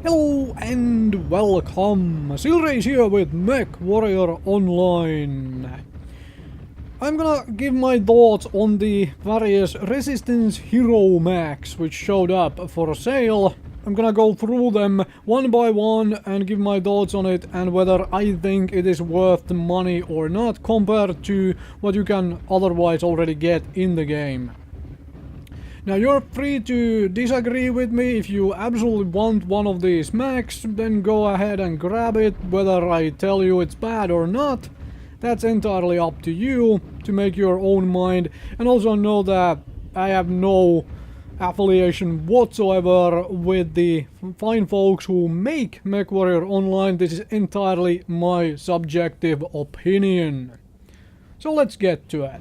Hello and welcome! Silrace here with Mechwarrior Online. I'm gonna give my thoughts on the various Resistance hero mechs which showed up for sale. I'm gonna go through them one by one and give my thoughts on it and whether I think it is worth the money or not compared to what you can otherwise already get in the game. Now you're free to disagree with me. If you absolutely want one of these mechs, then go ahead and grab it. Whether I tell you it's bad or not, that's entirely up to you to make your own mind. And also know that I have no affiliation whatsoever with the fine folks who make Mechwarrior Online. This is entirely my subjective opinion. So let's get to it.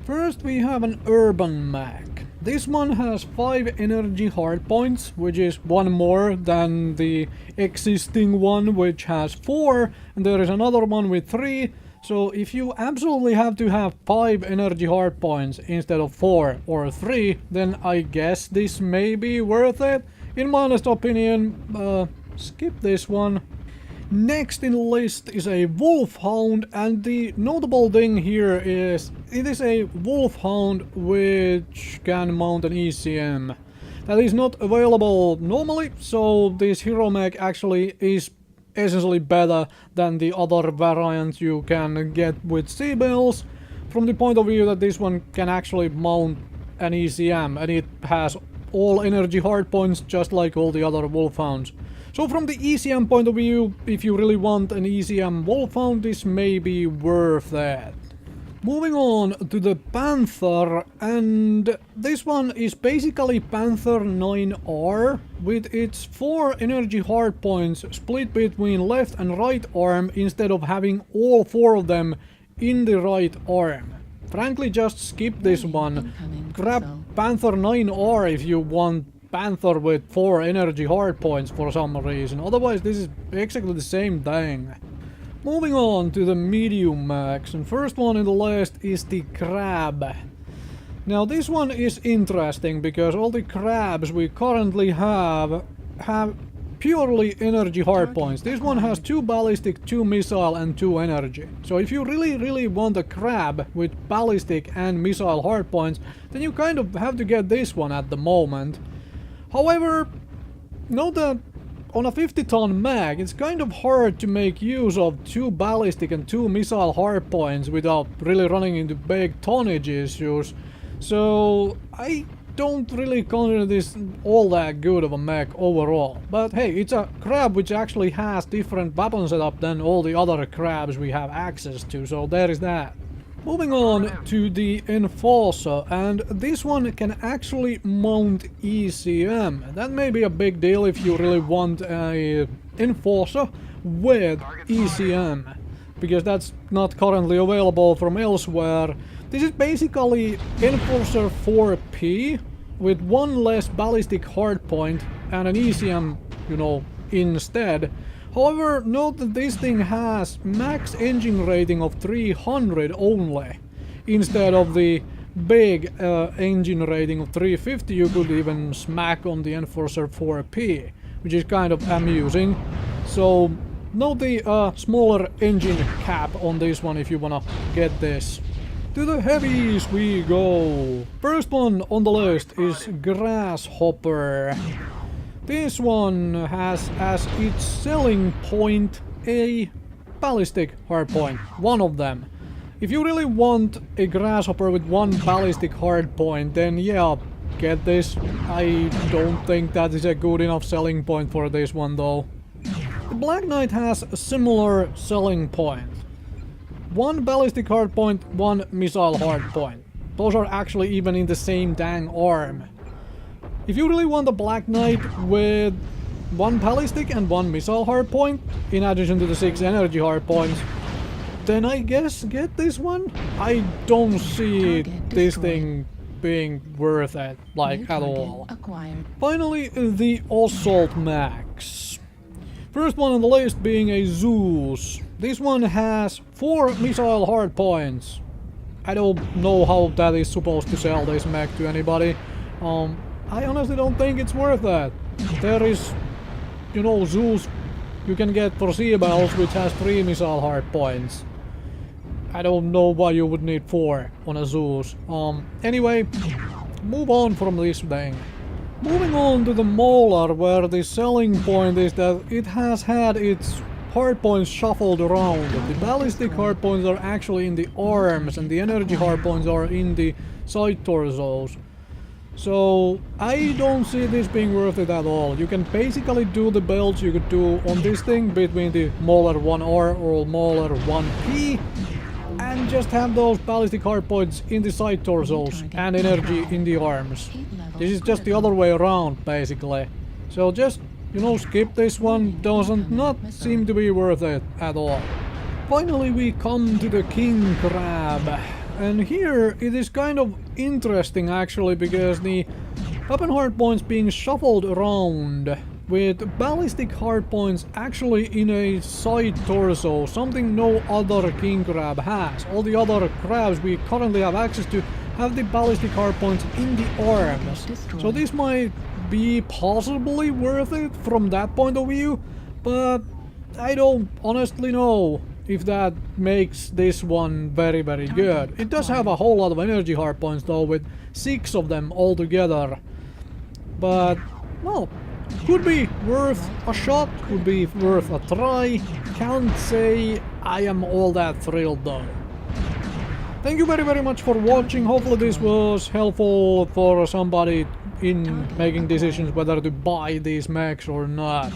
First we have an urban mech. This one has 5 energy hardpoints, which is one more than the existing one, which has 4, and there is another one with 3. So if you absolutely have to have 5 energy hardpoints instead of 4 or 3, then I guess this may be worth it. In my honest opinion, skip this one. Next in the list is a Wolfhound, and the notable thing here is it is a Wolfhound which can mount an ECM. That is not available normally, so this hero mech actually is essentially better than the other variants you can get with C-Bills, from the point of view that this one can actually mount an ECM, and it has all energy hardpoints just like all the other Wolfhounds. So from the ECM point of view, if you really want an ECM Wolfhound, this may be worth it. Moving on to the Panther, and this one is basically Panther 9R with its 4 energy hardpoints split between left and right arm instead of having all 4 of them in the right arm. Frankly, just skip this one. Grab Panther 9R if you want Panther with 4 energy hardpoints for some reason. Otherwise, this is exactly the same thing. Moving on to the medium mechs, and first one in the list is the Crab. Now this one is interesting because all the crabs we currently have purely energy hardpoints. This one has 2 ballistic, 2 missile and 2 energy. So if you really want a crab with ballistic and missile hardpoints, then you kind of have to get this one at the moment. However, note that on a 50-ton mech, it's kind of hard to make use of 2 ballistic and 2 missile hardpoints without really running into big tonnage issues. So I don't really consider this all that good of a mech overall. But hey, it's a crab which actually has different weapon setup than all the other crabs we have access to, so there is that. Moving on to the Enforcer, and this one can actually mount ECM. That may be a big deal if you really want a Enforcer with ECM, because that's not currently available from elsewhere. This is basically Enforcer 4P with 1 less ballistic hardpoint and an ECM, you know, instead. However, note that this thing has max engine rating of 300 only, instead of the big engine rating of 350 you could even smack on the Enforcer 4P, which is kind of amusing. So note the smaller engine cap on this one if you wanna get this. To the heavies we go. First one on the list is Grasshopper. This one has as its selling point a ballistic hardpoint, one of them. If you really want a Grasshopper with 1 ballistic hardpoint, then yeah, get this. I don't think that is a good enough selling point for this one though. The Black Knight has a similar selling point. 1 ballistic hardpoint, 1 missile hardpoint. Those are actually even in the same dang arm. If you really want a Black Knight with 1 ballistic and 1 missile hardpoint, in addition to the 6 energy hardpoints, then I guess get this one. I don't see this thing being worth it, like, at all. Finally, the Assault mechs. First one on the list being a Zeus. This one has 4 missile hardpoints. I don't know how that is supposed to sell this mech to anybody. I honestly don't think it's worth that. There is you know, Zeus, you can get for Seabells, which has 3 missile hard points. I don't know why you would need 4 on a Zeus. Anyway, move on from this thing. Moving on to the Mauler, where the selling point is that it has had its hardpoints shuffled around. The ballistic hardpoints are actually in the arms, and the energy hardpoints are in the side torsos. So I don't see this being worth it at all. You can basically do the builds you could do on this thing between the Mauler 1R or Mauler 1P, and just have those ballistic hardpoints in the side torsos and energy in the arms. This is just the other way around, basically. So just, you know, skip this one. Doesn't not seem to be worth it at all. Finally we come to the King Crab. And here it is kind of interesting actually, because the weapon hardpoints being shuffled around with ballistic hardpoints actually in a side torso, something no other king crab has. All the other crabs we currently have access to have the ballistic hardpoints in the arms. So this might be possibly worth it from that point of view, but I don't honestly know if that makes this one very good. It does have a whole lot of energy hardpoints though, with 6 of them altogether. But, well, could be worth a shot, could be worth a try. Can't say I am all that thrilled though. Thank you very much for watching. Hopefully this was helpful for somebody in making decisions whether to buy these mechs or not.